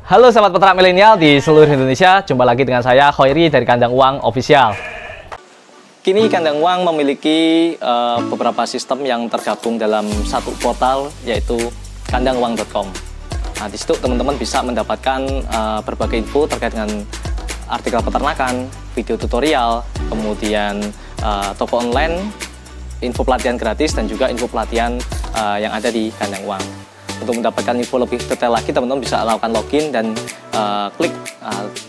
Halo sahabat peternak milenial di seluruh Indonesia, jumpa lagi dengan saya Khoiri dari Kandang Uang Official. Kini Kandang Uang memiliki beberapa sistem yang tergabung dalam satu portal, yaitu kandanguang.com. Nah, di situ teman-teman bisa mendapatkan berbagai info terkait dengan artikel peternakan, video tutorial, kemudian toko online, info pelatihan gratis, dan juga info pelatihan yang ada di Kandang Uang. Untuk mendapatkan info lebih detail lagi, teman-teman bisa lakukan login dan klik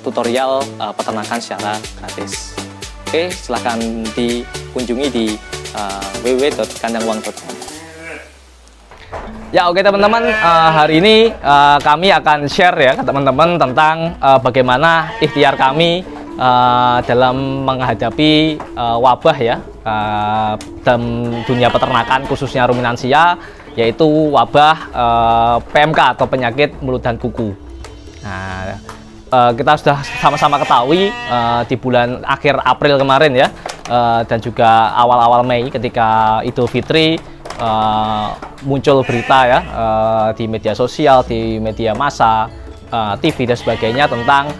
tutorial peternakan secara gratis. Oke, silahkan dikunjungi di www.kandanguang.com. Ya, oke teman-teman, hari ini kami akan share ya ke teman-teman tentang bagaimana ikhtiar kami dalam menghadapi wabah ya dalam dunia peternakan, khususnya ruminansia, yaitu wabah PMK atau penyakit mulut dan kuku. Nah, kita sudah sama-sama ketahui di bulan akhir April kemarin ya, dan juga awal-awal Mei ketika Idul Fitri muncul berita ya di media sosial, di media massa, TV dan sebagainya tentang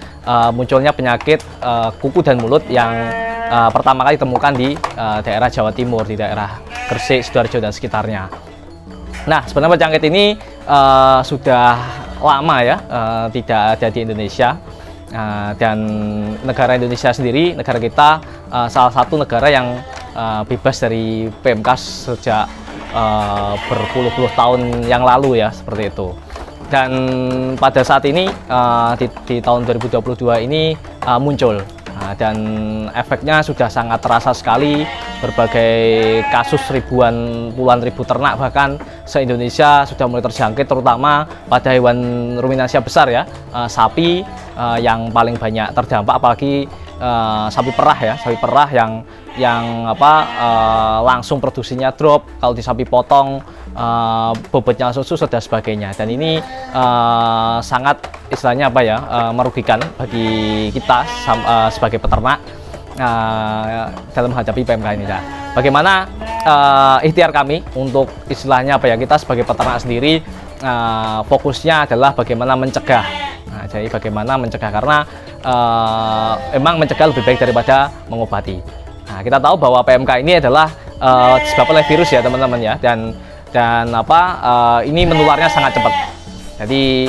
munculnya penyakit kuku dan mulut yang pertama kali ditemukan di daerah Jawa Timur, di daerah Gresik, Sidoarjo dan sekitarnya. Nah, sebenarnya penyakit ini sudah lama ya tidak ada di Indonesia, dan negara Indonesia sendiri, negara kita salah satu negara yang bebas dari PMK sejak berpuluh-puluh tahun yang lalu ya, seperti itu. Dan pada saat ini di tahun 2022 ini muncul. Dan efeknya sudah sangat terasa sekali. Berbagai kasus puluhan ribu ternak bahkan se-Indonesia sudah mulai terjangkit, terutama pada hewan ruminansia besar ya, sapi yang paling banyak terdampak, apalagi sapi perah ya, sapi perah yang langsung produksinya drop. Kalau di sapi potong bobotnya susu dan sebagainya, dan ini sangat istilahnya merugikan bagi kita sebagai peternak dalam menghadapi PMK ini. Nah, bagaimana ikhtiar kami untuk istilahnya kita sebagai peternak sendiri, fokusnya adalah bagaimana mencegah. Nah, jadi bagaimana mencegah, karena emang mencegah lebih baik daripada mengobati. Nah, kita tahu bahwa PMK ini adalah disebabkan oleh virus ya teman-teman ya, dan ini menularnya sangat cepat. Jadi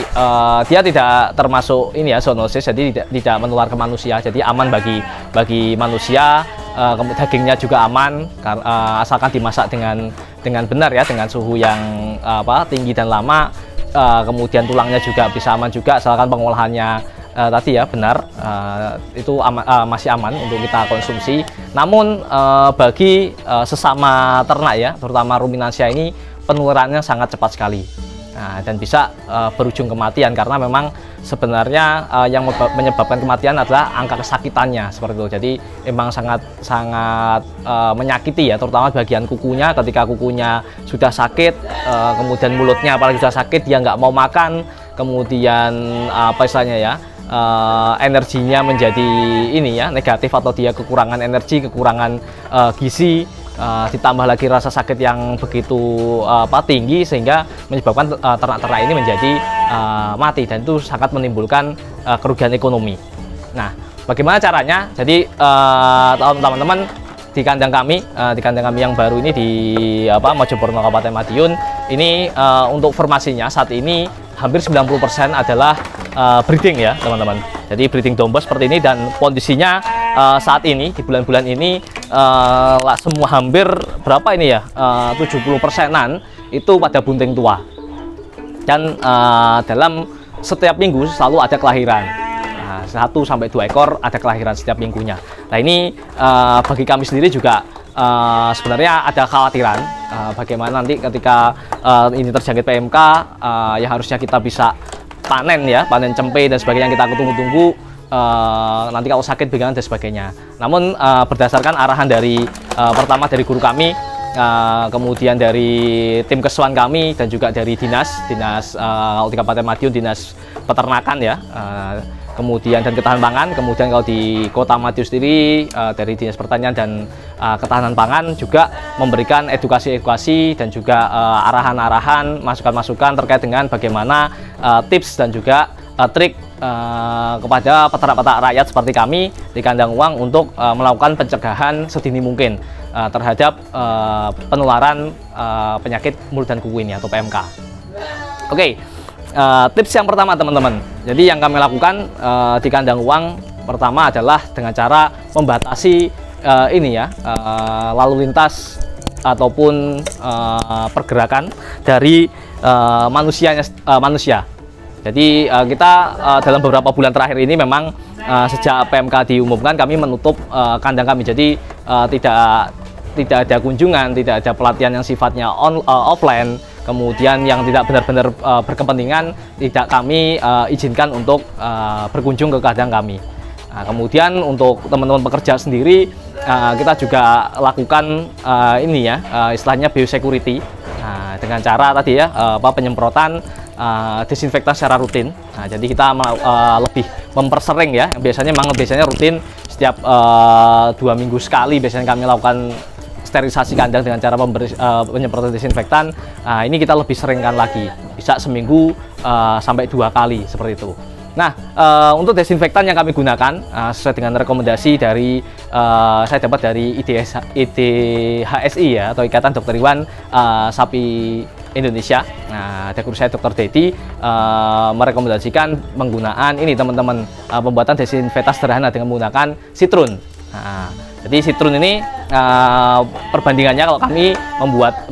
dia tidak termasuk ini ya, zoonosis, jadi tidak menular ke manusia, jadi aman bagi manusia. Dagingnya juga aman asalkan dimasak dengan benar ya, dengan suhu yang tinggi dan lama. Kemudian tulangnya juga bisa aman juga asalkan pengolahannya tadi ya benar, itu masih aman untuk kita konsumsi. Namun bagi sesama ternak ya, terutama ruminansia ini, penularannya sangat cepat sekali. Nah, dan bisa berujung kematian, karena memang sebenarnya yang menyebabkan kematian adalah angka kesakitannya, seperti itu. Jadi memang sangat menyakiti ya, terutama bagian kukunya. Ketika kukunya sudah sakit, kemudian mulutnya apalagi sudah sakit, dia nggak mau makan, kemudian energinya menjadi ini ya, negatif, atau dia kekurangan energi, kekurangan gizi, ditambah lagi rasa sakit yang begitu tinggi, sehingga menyebabkan ternak-ternak ini menjadi mati, dan itu sangat menimbulkan kerugian ekonomi. Nah, bagaimana caranya? Jadi teman-teman, di kandang kami yang baru ini di Mojoporno Kabupaten Madiun ini, untuk formasinya saat ini hampir 90% adalah breeding ya teman-teman. Jadi breeding domba seperti ini, dan kondisinya saat ini di bulan-bulan ini semua hampir 70%-an itu pada bunting tua, dan dalam setiap minggu selalu ada kelahiran. 1-2 ekor ada kelahiran setiap minggunya. Nah, ini bagi kami sendiri juga sebenarnya ada kekhawatiran bagaimana nanti ketika ini terjangkit PMK, yang harusnya kita bisa panen ya, panen cempe dan sebagainya, yang kita tunggu-tunggu, nanti kalau sakit bagaimana dan sebagainya. Namun berdasarkan arahan dari pertama dari guru kami, kemudian dari tim kesuan kami, dan juga dari dinas di Kabupaten Madiun, dinas peternakan ya, kemudian dan ketahanan pangan, kemudian kalau di Kota Madiun sendiri dari Dinas Pertanian dan Ketahanan Pangan juga memberikan edukasi-edukasi dan juga arahan-arahan, masukan-masukan terkait dengan bagaimana tips dan juga trik kepada peternak-peternak rakyat seperti kami di kandang uang untuk melakukan pencegahan sedini mungkin terhadap penularan penyakit mulut dan kuku ini atau PMK. Oke, tips yang pertama teman-teman. Jadi yang kami lakukan di kandang uang pertama adalah dengan cara membatasi lalu lintas ataupun pergerakan dari manusia. Jadi kita dalam beberapa bulan terakhir ini memang sejak PMK diumumkan kami menutup kandang kami. Jadi tidak ada kunjungan, tidak ada pelatihan yang sifatnya offline. Kemudian yang tidak benar-benar berkepentingan tidak kami izinkan untuk berkunjung ke kandang kami. Nah, kemudian untuk teman-teman pekerja sendiri kita juga lakukan istilahnya biosecurity dengan cara tadi penyemprotan desinfektan secara rutin. Nah, jadi kita lebih mempersering ya. Biasanya rutin setiap 2 minggu sekali biasanya kami lakukan sterilisasi kandang dengan cara penyemprotan desinfektan. Ini kita lebih seringkan lagi, bisa seminggu sampai 2 kali seperti itu. Nah, untuk desinfektan yang kami gunakan sesuai dengan rekomendasi dari saya dapat dari IDHSI ya, atau Ikatan Dokter Hewan Sapi Indonesia. Nah, ada guru saya Dr. Dedi merekomendasikan penggunaan ini teman-teman, pembuatan desinfektan sederhana dengan menggunakan sitrun. Nah, jadi sitrun ini perbandingannya kalau kami membuat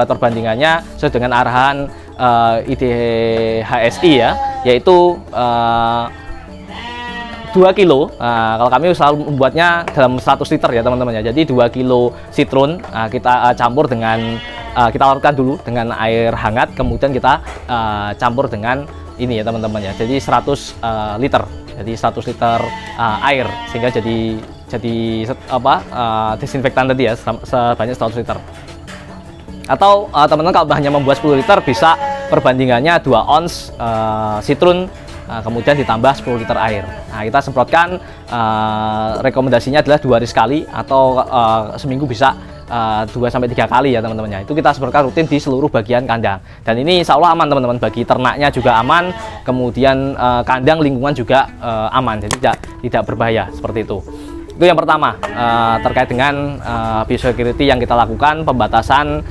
perbandingannya sesuai dengan arahan IDHSI ya, yaitu 2 kilo. Kalau kami selalu membuatnya dalam 100 liter ya teman-teman ya. Jadi 2 kilo sitrun kita campur dengan kita larutkan dulu dengan air hangat, kemudian kita campur dengan ini ya teman-teman ya. Jadi 100 liter. Jadi 100 liter air sehingga jadi desinfektan tadi ya sebanyak 100 liter. Atau teman-teman kalau hanya membuat 10 liter bisa perbandingannya 2 ons sitrun kemudian ditambah 10 liter air. Nah, kita semprotkan, rekomendasinya adalah 2 hari sekali atau seminggu bisa 2-3 kali ya teman-teman ya. Itu kita semprotkan rutin di seluruh bagian kandang. Dan ini insya Allah aman teman-teman, bagi ternaknya juga aman, kemudian kandang lingkungan juga aman, jadi tidak berbahaya seperti itu. Itu yang pertama, terkait dengan biosecurity yang kita lakukan, pembatasan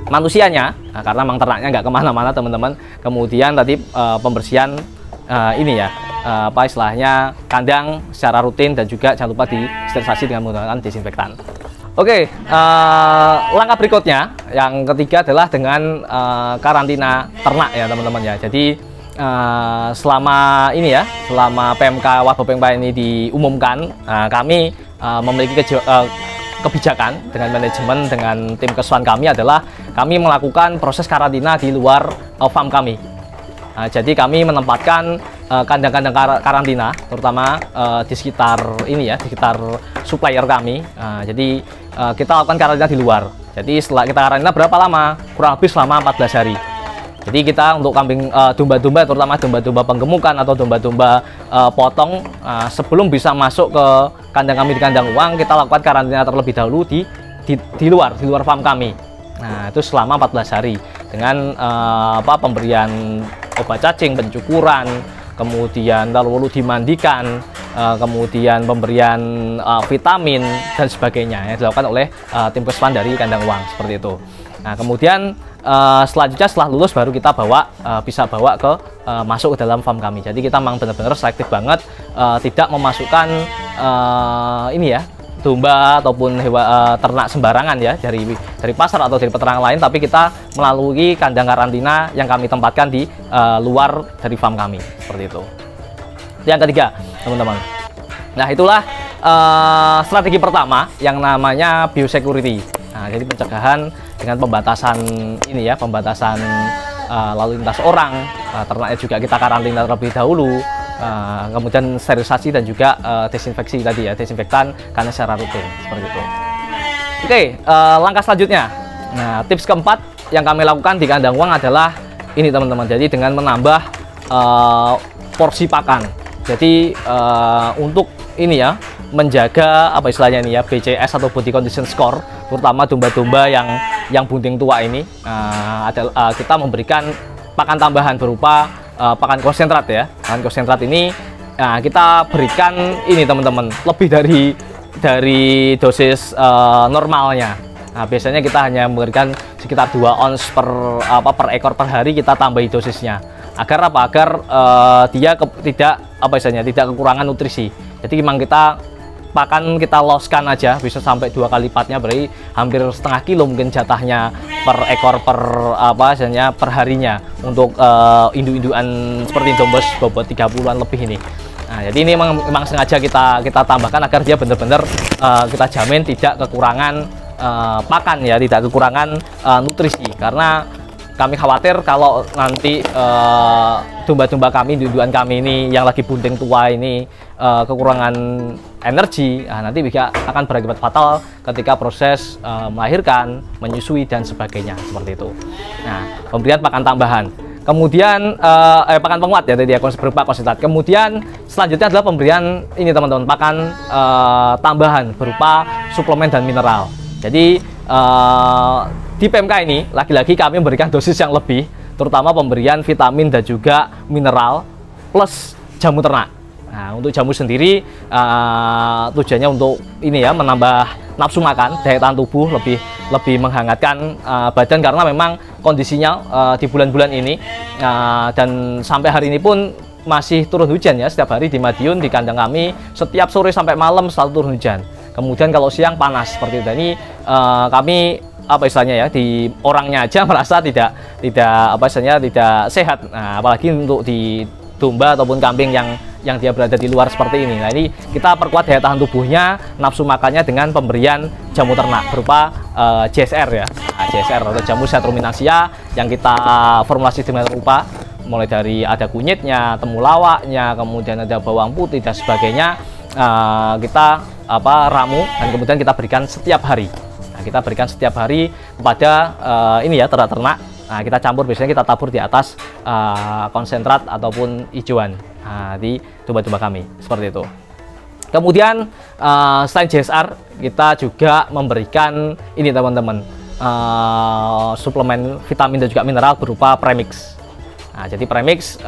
manusianya, karena memang ternaknya nggak kemana-mana teman-teman. Kemudian tadi pembersihan kandang secara rutin, dan juga jangan lupa disterilisasi dengan menggunakan desinfektan. Oke, langkah berikutnya yang ketiga adalah dengan karantina ternak ya teman-teman ya. Jadi selama PMK wabah PMK ini diumumkan, kami memiliki kebijakan dengan manajemen, dengan tim kesuan kami adalah kami melakukan proses karantina di luar farm kami. Jadi kami menempatkan kandang-kandang karantina terutama di sekitar di sekitar supplier kami. Jadi kita lakukan karantina di luar. Jadi setelah kita karantina berapa lama? Kurang lebih selama 14 hari. Jadi kita untuk kambing domba-domba, terutama domba-domba penggemukan atau domba-domba potong, sebelum bisa masuk ke kandang kami di kandang uang, kita lakukan karantina terlebih dahulu di luar farm kami. Nah, itu selama 14 hari dengan pemberian obat cacing, pencukuran, kemudian lalu dimandikan, kemudian pemberian vitamin dan sebagainya yang dilakukan oleh tim kesuan dari kandang uang seperti itu. Nah, kemudian selanjutnya setelah lulus baru kita bisa bawa ke masuk ke dalam farm kami. Jadi kita memang benar-benar selektif banget, tidak memasukkan domba ataupun ternak sembarangan ya dari pasar atau dari peternak lain, tapi kita melalui kandang karantina yang kami tempatkan di luar dari farm kami seperti itu. Yang ketiga teman-teman, nah itulah strategi pertama yang namanya biosecurity. Nah, jadi pencegahan dengan pembatasan pembatasan lalu lintas orang, ternaknya juga kita karantina terlebih dahulu, kemudian sterilisasi dan juga desinfeksi tadi ya, desinfektan karena secara rutin seperti itu. Oke, langkah selanjutnya, nah tips keempat yang kami lakukan di kandang uang adalah ini teman-teman. Jadi dengan menambah porsi pakan. Jadi untuk menjaga BCS atau body condition score, terutama domba-domba yang bunting tua ini, kita memberikan pakan tambahan berupa pakan konsentrat ya. Pakan konsentrat ini kita berikan ini teman-teman, lebih dari dosis normalnya. Nah, biasanya kita hanya memberikan sekitar 2 ons per ekor per hari, kita tambahi dosisnya. Agar apa? Agar dia tidak kekurangan nutrisi. Jadi memang kita pakan kita loskan aja bisa sampai 2 kali lipatnya, berarti hampir setengah kilo mungkin jatahnya per ekor per harinya untuk induk-indukan seperti dombos bobot 30-an lebih ini. Nah, jadi ini memang sengaja kita tambahkan agar dia benar-benar kita jamin tidak kekurangan pakan ya, tidak kekurangan nutrisi, karena kami khawatir kalau nanti domba-domba kami, indukan kami ini yang lagi bunting tua ini kekurangan energi, nanti bisa akan berakibat fatal ketika proses melahirkan, menyusui dan sebagainya seperti itu. Nah, pemberian pakan tambahan, kemudian pakan penguat ya tadi ya, berupa konsentrat. Kemudian selanjutnya adalah pemberian ini teman-teman, pakan tambahan berupa suplemen dan mineral. Jadi di PMK ini lagi-lagi kami memberikan dosis yang lebih, terutama pemberian vitamin dan juga mineral plus jamu ternak. Nah, untuk jamu sendiri tujuannya untuk ini ya, menambah nafsu makan, daya tahan tubuh, lebih menghangatkan badan, karena memang kondisinya di bulan-bulan ini dan sampai hari ini pun masih turun hujan ya, setiap hari di Madiun, di kandang kami setiap sore sampai malam selalu turun hujan. Kemudian kalau siang panas seperti itu. Ini kami istilahnya ya, di orangnya aja merasa tidak sehat. Nah, apalagi untuk di domba ataupun kambing yang dia berada di luar seperti ini. Nah, ini kita perkuat daya tahan tubuhnya, nafsu makannya dengan pemberian jamu ternak berupa JSR ya. JSR atau jamu sehat ruminansia yang kita formulasi dengan rupa mulai dari ada kunyitnya, temulawaknya, kemudian ada bawang putih dan sebagainya. Kita ramu dan kemudian kita berikan setiap hari. Nah, kita berikan setiap hari kepada ini ya, ternak-ternak. Nah, kita campur, biasanya kita tabur di atas konsentrat ataupun hijauan di domba-domba kami seperti itu. Kemudian selain JSR, kita juga memberikan ini teman-teman, suplemen vitamin dan juga mineral berupa premix. Nah, jadi premix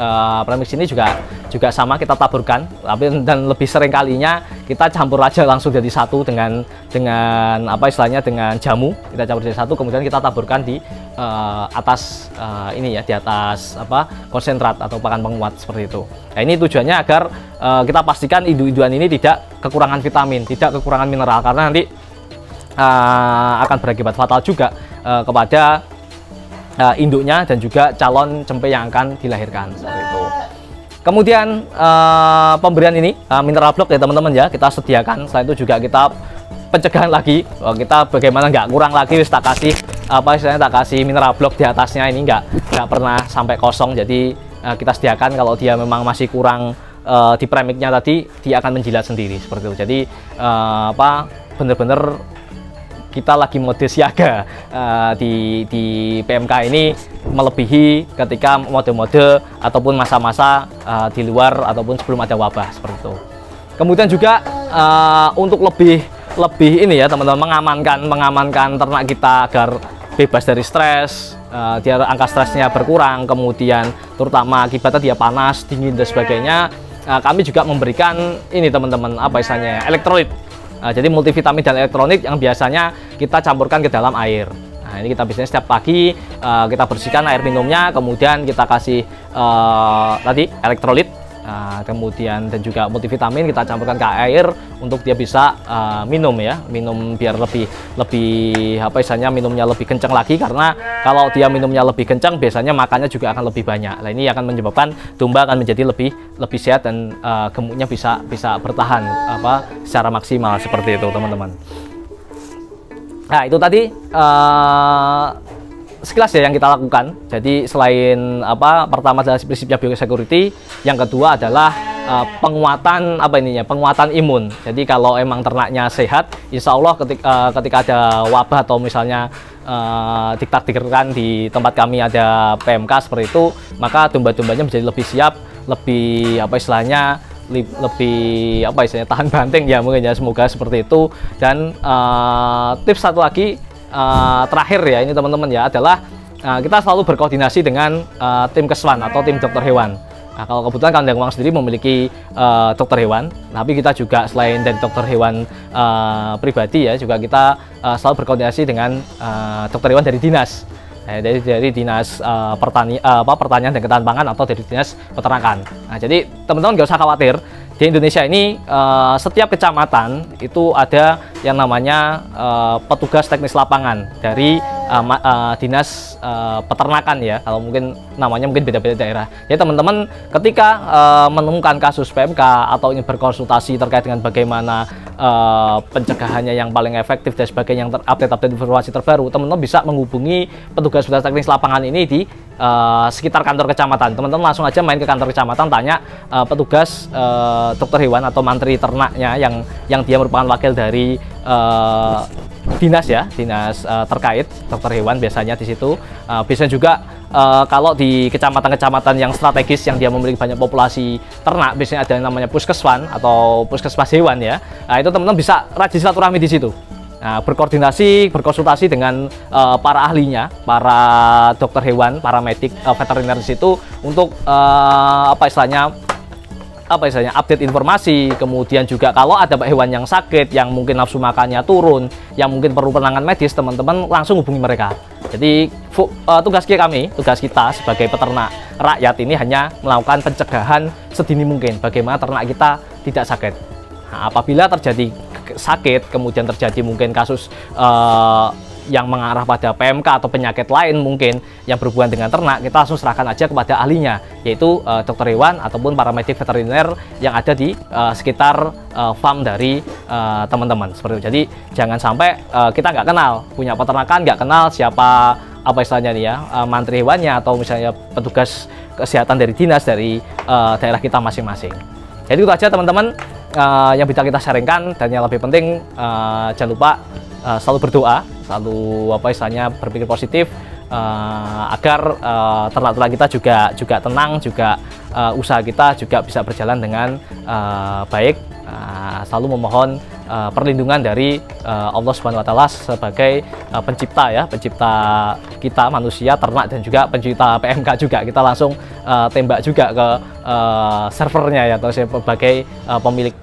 ini juga sama, kita taburkan, tapi dan lebih sering kalinya kita campur aja langsung jadi satu dengan dengan jamu. Kita campur jadi satu, kemudian kita taburkan di atas ini ya, di atas konsentrat atau pakan penguat seperti itu. Nah, ini tujuannya agar kita pastikan induk-indukan ini tidak kekurangan vitamin, tidak kekurangan mineral, karena nanti akan berakibat fatal juga kepada induknya dan juga calon cempe yang akan dilahirkan seperti itu. Kemudian pemberian ini mineral block ya teman-teman ya, kita sediakan. Selain itu juga kita pencegahan lagi, kita bagaimana nggak kurang lagi, tak kasih mineral block di atasnya, ini nggak pernah sampai kosong. Jadi kita sediakan, kalau dia memang masih kurang di premiknya tadi, dia akan menjilat sendiri seperti itu. Jadi bener-bener kita lagi mode siaga di PMK ini, melebihi ketika mode-mode ataupun masa-masa di luar ataupun sebelum ada wabah seperti itu. Kemudian juga untuk lebih ini ya teman-teman, mengamankan ternak kita agar bebas dari stres, dia angka stresnya berkurang, kemudian terutama akibatnya dia panas, dingin dan sebagainya. Kami juga memberikan ini teman-teman, elektrolit. Jadi multivitamin dan elektrolit yang biasanya kita campurkan ke dalam air. Nah, ini kita biasanya setiap pagi kita bersihkan air minumnya, kemudian kita kasih tadi elektrolit, kemudian dan juga multivitamin kita campurkan ke air untuk dia bisa minum ya, minum biar lebih minumnya lebih kencang lagi, karena kalau dia minumnya lebih kencang biasanya makannya juga akan lebih banyak. Nah, ini akan menyebabkan domba akan menjadi lebih sehat dan gemuknya bisa bertahan secara maksimal seperti itu teman-teman. Nah, itu tadi sekilas ya yang kita lakukan. Jadi selain pertama adalah prinsipnya biosecurity, yang kedua adalah penguatan penguatan imun. Jadi kalau emang ternaknya sehat, insya Allah ketika ada wabah atau misalnya ditakdirkan di tempat kami ada PMK seperti itu, maka domba-dombanya menjadi lebih siap, lebih lebih tahan banting ya mungkin ya, semoga seperti itu. Dan tips satu lagi terakhir ya ini teman-teman ya, adalah kita selalu berkoordinasi dengan tim Keswan atau tim dokter hewan. Nah, kalau kebetulan Kandang Wang sendiri memiliki dokter hewan, tapi kita juga selain dari dokter hewan pribadi ya, juga kita selalu berkoordinasi dengan dokter hewan dari dinas. Dari dinas pertanian dan ketahanan pangan atau dari dinas peternakan. Nah, jadi teman-teman nggak usah khawatir, di Indonesia ini setiap kecamatan itu ada yang namanya petugas teknis lapangan dari dinas peternakan ya, kalau mungkin namanya mungkin beda-beda daerah. Jadi teman-teman ketika menemukan kasus PMK atau ingin berkonsultasi terkait dengan bagaimana pencegahannya yang paling efektif dan sebagainya, yang update informasi terbaru, teman-teman bisa menghubungi petugas teknis lapangan ini di sekitar kantor kecamatan. Teman-teman langsung aja main ke kantor kecamatan, tanya petugas dokter hewan atau mantri ternaknya yang dia merupakan wakil dari dinas ya, dinas terkait dokter hewan biasanya di situ. Biasanya juga kalau di kecamatan-kecamatan yang strategis yang dia memiliki banyak populasi ternak, biasanya ada yang namanya puskeswan atau puskesmas hewan ya. Nah, itu teman-teman bisa rajin silaturahmi di situ. Nah, berkoordinasi, berkonsultasi dengan para ahlinya, para dokter hewan, para medik, veteriner di situ untuk apa istilahnya update informasi. Kemudian juga kalau ada hewan yang sakit, yang mungkin nafsu makannya turun, yang mungkin perlu penanganan medis, teman-teman langsung hubungi mereka. Jadi tugas kita sebagai peternak rakyat ini hanya melakukan pencegahan sedini mungkin, bagaimana ternak kita tidak sakit. Nah, apabila terjadi sakit, kemudian terjadi mungkin kasus yang mengarah pada PMK atau penyakit lain mungkin yang berhubungan dengan ternak, kita langsung serahkan aja kepada ahlinya, yaitu dokter hewan ataupun paramedik veteriner yang ada di sekitar farm dari teman-teman seperti itu. Jadi jangan sampai kita nggak kenal, punya peternakan nggak kenal siapa apa istilahnya nih ya, mantri hewannya atau misalnya petugas kesehatan dari dinas dari daerah kita masing-masing. Jadi itu aja teman-teman yang bisa kita sharingkan, dan yang lebih penting jangan lupa selalu berdoa, selalu apa istilahnya berpikir positif agar ternak-ternak kita juga tenang, juga usaha kita juga bisa berjalan dengan baik. Selalu memohon perlindungan dari Allah Subhanahu wa Ta'ala sebagai pencipta ya, pencipta kita manusia, ternak, dan juga pencipta PMK juga. Kita langsung tembak juga ke servernya ya, atau sebagai pemilik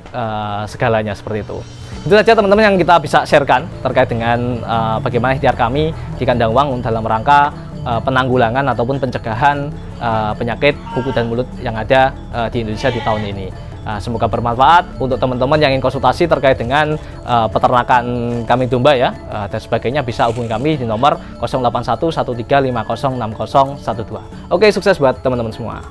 segalanya seperti itu. Itu saja teman-teman yang kita bisa sharekan terkait dengan bagaimana ikhtiar kami di Kandang Wang dalam rangka penanggulangan ataupun pencegahan penyakit kuku dan mulut yang ada di Indonesia di tahun ini. Semoga bermanfaat untuk teman-teman yang ingin konsultasi terkait dengan peternakan kambing domba ya, dan sebagainya, bisa hubungi kami di nomor 081 1350 60 12. Oke, sukses buat teman-teman semua.